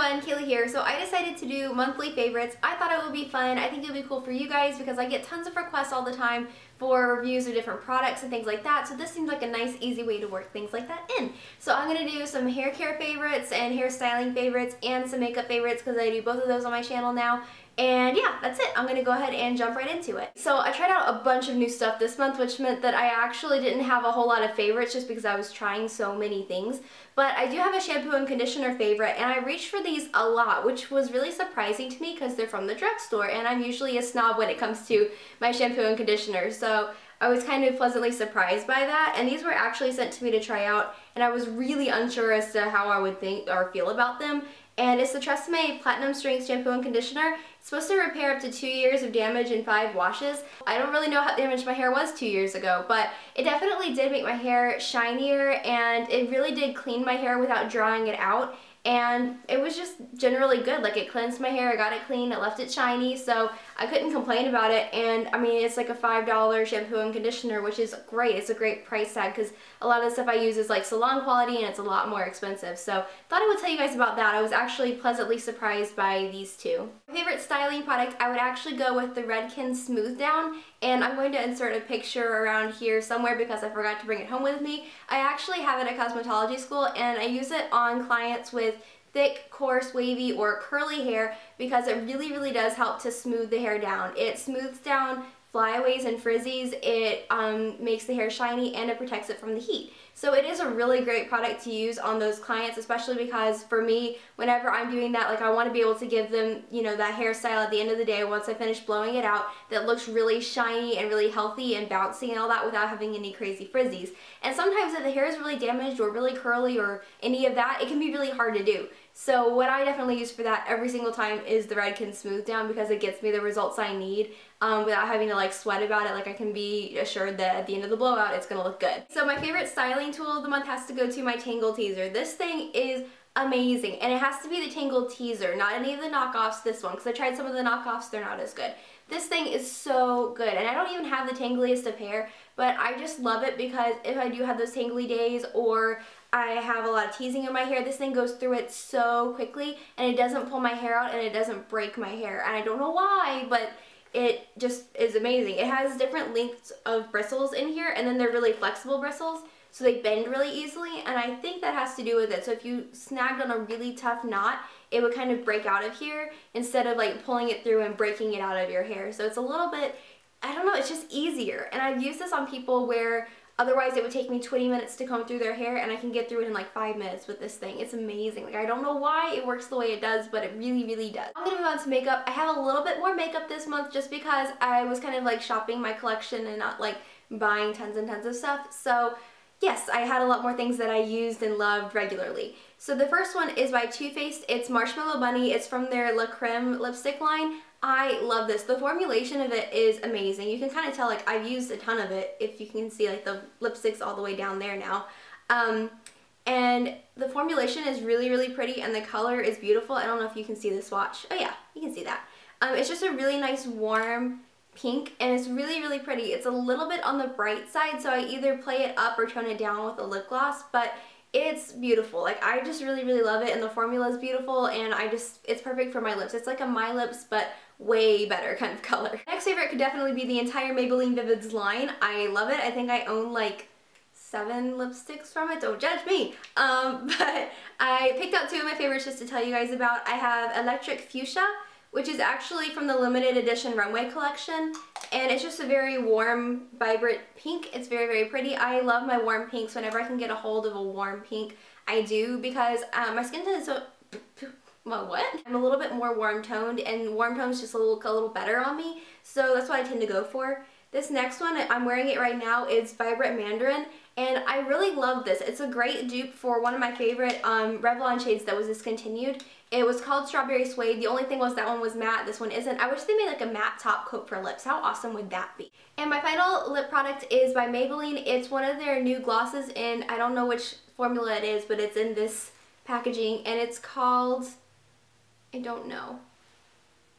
everyone, Kaylee here. So I decided to do monthly favorites. I thought it would be fun. I think it would be cool for you guys because I get tons of requests all the time for reviews of different products and things like that. So this seems like a nice, easy way to work things like that in. So I'm going to do some hair care favorites and hairstyling favorites and some makeup favorites because I do both of those on my channel now. And yeah, that's it. I'm going to go ahead and jump right into it. So I tried out a bunch of new stuff this month, which meant that I actually didn't have a whole lot of favorites just because I was trying so many things. But I do have a shampoo and conditioner favorite, and I reached for these a lot, which was really surprising to me because they're from the drugstore, and I'm usually a snob when it comes to my shampoo and conditioner. So I was kind of pleasantly surprised by that, and these were actually sent to me to try out, and I was really unsure as to how I would think or feel about them. And it's the TRESemmé Platinum Strength Shampoo and Conditioner. It's supposed to repair up to 2 years of damage in 5 washes. I don't really know how damaged my hair was 2 years ago, but it definitely did make my hair shinier, and it really did clean my hair without drying it out. And it was just generally good. Like, it cleansed my hair, I got it clean, it left it shiny, so I couldn't complain about it. And I mean, it's like a $5 shampoo and conditioner, which is great. It's a great price tag because a lot of the stuff I use is like salon quality and it's a lot more expensive. So thought I would tell you guys about that. I was actually pleasantly surprised by these two. My favorite styling product, I would actually go with the Redken Smooth Down, and I'm going to insert a picture around here somewhere because I forgot to bring it home with me. I actually have it at cosmetology school, and I use it on clients with thick, coarse, wavy, or curly hair because it really, really does help to smooth the hair down. It smooths down flyaways and frizzies, it makes the hair shiny, and it protects it from the heat. So it is a really great product to use on those clients, especially because for me, whenever I'm doing that, like, I want to be able to give them, you know, that hairstyle at the end of the day once I finish blowing it out that looks really shiny and really healthy and bouncy and all that without having any crazy frizzies. And sometimes if the hair is really damaged or really curly or any of that, it can be really hard to do. So what I definitely use for that every single time is the Redken Smooth Down because it gets me the results I need without having to like sweat about it. Like, I can be assured that at the end of the blowout it's going to look good. So my favorite styling tool of the month has to go to my Tangle Teaser. This thing is amazing, and it has to be the Tangle Teaser, not any of the knockoffs, this one, because I tried some of the knockoffs, they're not as good. This thing is so good, and I don't even have the tangliest of hair, but I just love it because if I do have those tangly days or I have a lot of teasing in my hair, this thing goes through it so quickly, and it doesn't pull my hair out, and it doesn't break my hair. And I don't know why, but it just is amazing. It has different lengths of bristles in here, and then they're really flexible bristles, so they bend really easily, and I think that has to do with it. So if you snagged on a really tough knot, it would kind of break out of here instead of like pulling it through and breaking it out of your hair. So it's a little bit, I don't know, it's just easier. And I've used this on people where otherwise it would take me 20 minutes to comb through their hair, and I can get through it in like 5 minutes with this thing. It's amazing. Like, I don't know why it works the way it does, but it really, really does. I'm gonna move on to makeup. I have a little bit more makeup this month just because I was kind of like shopping my collection and not like buying tons and tons of stuff. So yes, I had a lot more things that I used and loved regularly. So the first one is by Too Faced. It's Marshmallow Bunny. It's from their La Creme lipstick line. I love this. The formulation of it is amazing. You can kind of tell, like, I've used a ton of it, if you can see, like, the lipstick's all the way down there now. And the formulation is really, really pretty, and the color is beautiful. I don't know if you can see the swatch. Oh yeah, you can see that. It's just a really nice warm pink, and it's really, really pretty. It's a little bit on the bright side, so I either play it up or tone it down with a lip gloss, but it's beautiful. Like, I just really, really love it, and the formula is beautiful, and it's perfect for my lips. It's like a My Lips, but way better kind of color. Next favorite could definitely be the entire Maybelline Vivids line. I love it. I think I own like 7 lipsticks from it. Don't judge me. But I picked out 2 of my favorites just to tell you guys about. I have Electric Fuchsia, which is actually from the limited edition Runway collection, and it's just a very warm, vibrant pink. It's very, very pretty. I love my warm pinks. Whenever I can get a hold of a warm pink, I do, because my skin tone is so... Well, what? I'm a little bit more warm toned, and warm tones just look a little better on me, so that's what I tend to go for. This next one, I'm wearing it right now, is Vibrant Mandarin, and I really love this. It's a great dupe for one of my favorite Revlon shades that was discontinued. It was called Strawberry Suede. The only thing was that one was matte, this one isn't. I wish they made like a matte top coat for lips. How awesome would that be? And my final lip product is by Maybelline. It's one of their new glosses in, I don't know which formula it is, but it's in this packaging, and it's called, I don't know,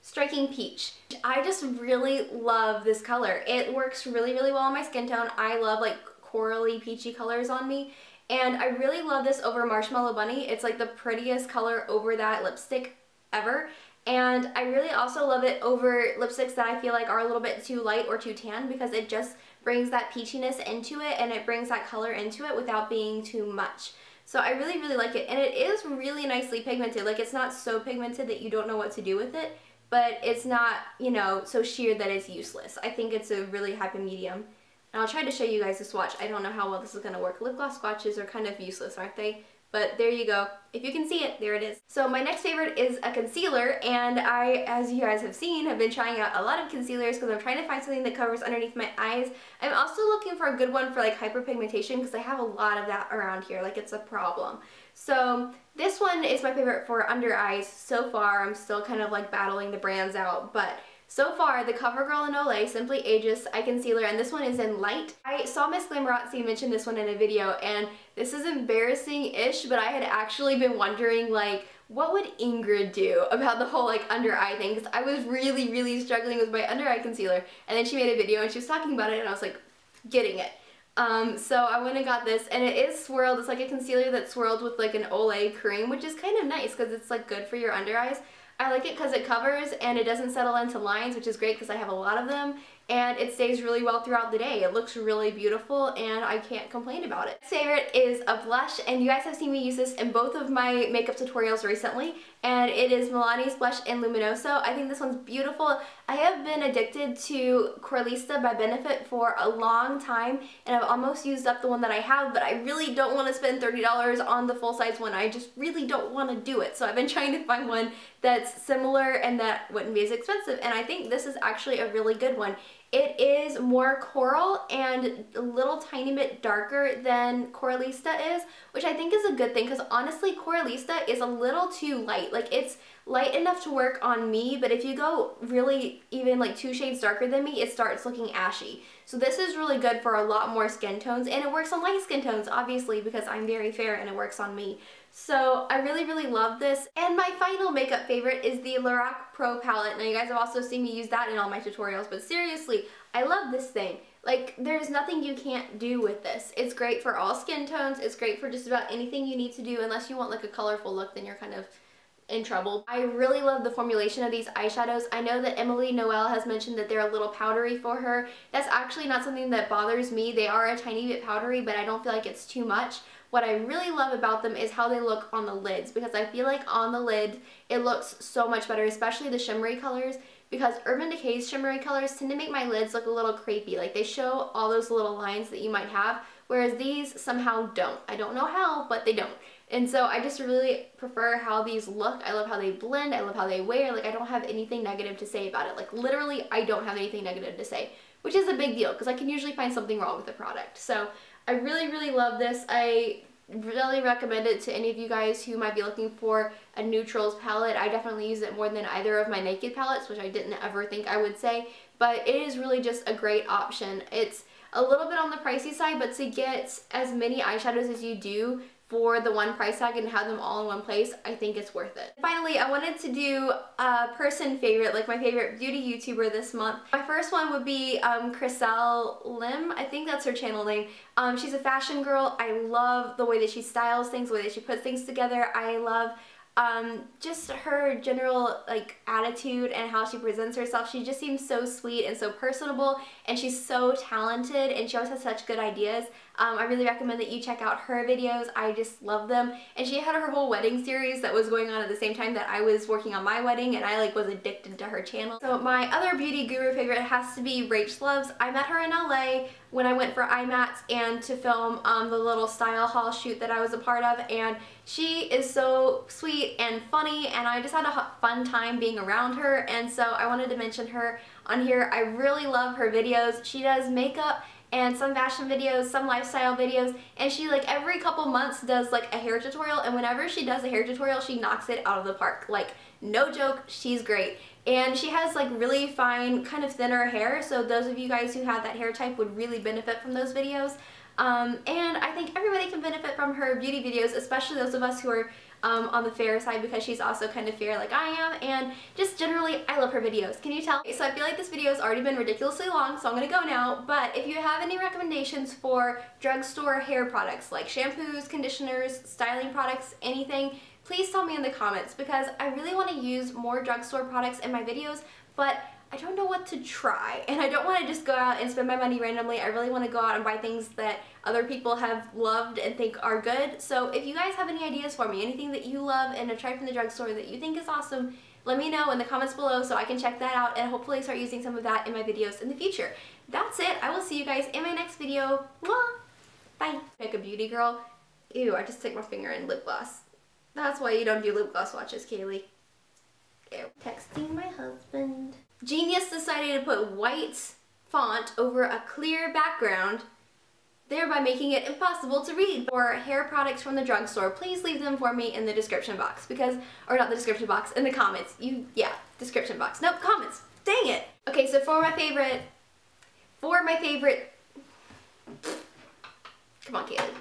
Striking Peach. I just really love this color. It works really, really well on my skin tone. I love like corally peachy colors on me, And I really love this over Marshmallow Bunny. It's like the prettiest color over that lipstick ever. And I really also love it over lipsticks that I feel like are a little bit too light or too tan, because it just brings that peachiness into it and it brings that color into it without being too much. So I really, really like it. And it is really nicely pigmented. Like, it's not so pigmented that you don't know what to do with it, but it's not, you know, so sheer that it's useless. I think it's a really happy medium. And I'll try to show you guys the swatch. I don't know how well this is going to work. Lip gloss swatches are kind of useless, aren't they? But there you go. If you can see it, there it is. So my next favorite is a concealer, and I, as you guys have seen, have been trying out a lot of concealers because I'm trying to find something that covers underneath my eyes. I'm also looking for a good one for like hyperpigmentation, because I have a lot of that around here. Like, it's a problem. So this one is my favorite for under eyes so far. I'm still kind of like battling the brands out, but so far, the CoverGirl and Olay Simply Ageless Eye Concealer, and this one is in light. I saw Miss Glamorazzi mention this one in a video, and this is embarrassing-ish, but I had actually been wondering, like, what would Ingrid do about the whole, like, under eye thing? Because I was really, really struggling with my under eye concealer, and then she made a video and she was talking about it, and I was like, getting it. So I went and got this, and it is swirled. It's like a concealer that's swirled with, like, an Olay cream, which is kind of nice because it's, like, good for your under eyes. I like it because it covers and it doesn't settle into lines, which is great because I have a lot of them, and it stays really well throughout the day. It looks really beautiful and I can't complain about it. Favorite is a blush, and you guys have seen me use this in both of my makeup tutorials recently, and it is Milani's blush in Luminoso. I think this one's beautiful. I have been addicted to Colorstay by Benefit for a long time, and I've almost used up the one that I have, but I really don't want to spend $30 on the full-size one. I just really don't want to do it. So I've been trying to find one that's similar and that wouldn't be as expensive, and I think this is actually a really good one. It is more coral and a little tiny bit darker than Colorstay is, which I think is a good thing, because honestly Colorstay is a little too light. Like, it's light enough to work on me, but if you go really even like 2 shades darker than me, it starts looking ashy. So this is really good for a lot more skin tones, and it works on light skin tones, obviously, because I'm very fair and it works on me. So I really, really love this. And my final makeup favorite is the Lorac Pro palette. Now, you guys have also seen me use that in all my tutorials, but seriously, I love this thing. Like, there's nothing you can't do with this. It's great for all skin tones. It's great for just about anything you need to do, unless you want like a colorful look, then you're kind of in trouble. I really love the formulation of these eyeshadows. I know that Emily Noel has mentioned that they're a little powdery for her. That's actually not something that bothers me. They are a tiny bit powdery, but I don't feel like it's too much. What I really love about them is how they look on the lids, because I feel like on the lid it looks so much better, especially the shimmery colors, because Urban Decay's shimmery colors tend to make my lids look a little crepey. Like, they show all those little lines that you might have, whereas these somehow don't. I don't know how, but they don't. And so I just really prefer how these look. I love how they blend. I love how they wear. Like, I don't have anything negative to say about it. Like, literally, I don't have anything negative to say, which is a big deal because I can usually find something wrong with the product. So I really, really love this. I really recommend it to any of you guys who might be looking for a neutrals palette. I definitely use it more than either of my Naked palettes, which I didn't ever think I would say, but it is really just a great option. It's a little bit on the pricey side, but to get as many eyeshadows as you do for the one price tag and have them all in one place, I think it's worth it. Finally, I wanted to do a person favorite, like my favorite beauty YouTuber this month. My first one would be Chriselle Lim. I think that's her channel name. She's a fashion girl. I love the way that she styles things, the way that she puts things together. I love just her general like attitude and how she presents herself. She just seems so sweet and so personable, and she's so talented, and she always has such good ideas. I really recommend that you check out her videos. I just love them. And she had her whole wedding series that was going on at the same time that I was working on my wedding, and I like was addicted to her channel. So my other beauty guru favorite has to be Rach Loves. I met her in LA when I went for IMATS and to film the little style haul shoot that I was a part of, and she is so sweet and funny, and I just had a fun time being around her, and so I wanted to mention her on here. I really love her videos. She does makeup and some fashion videos, some lifestyle videos, and she like every couple months does like a hair tutorial, and whenever she does a hair tutorial, she knocks it out of the park. Like, no joke, she's great. And she has like really fine, kind of thinner hair, so those of you guys who have that hair type would really benefit from those videos. And I think everybody can benefit from her beauty videos, especially those of us who are on the fair side because she's also kind of fair like I am, and just generally I love her videos. Can you tell? So I feel like this video has already been ridiculously long, so I'm gonna go now, but if you have any recommendations for drugstore hair products like shampoos, conditioners, styling products, anything, please tell me in the comments because I really want to use more drugstore products in my videos, but I don't know what to try, and I don't want to just go out and spend my money randomly. I really want to go out and buy things that other people have loved and think are good. So if you guys have any ideas for me, anything that you love and have tried from the drugstore that you think is awesome, let me know in the comments below so I can check that out and hopefully start using some of that in my videos in the future. That's it. I will see you guys in my next video. Mwah! Bye. Like a beauty girl. Ew, I just stick my finger in lip gloss. That's why you don't do lip gloss swatches, Kaylee. Ew. Texting my husband. Genius decided to put white font over a clear background, thereby making it impossible to read. For hair products from the drugstore, please leave them for me in the description box because, or not the description box, in the comments. Yeah, description box. Nope, comments. Dang it. Okay, so for my favorite, come on, Kaylee.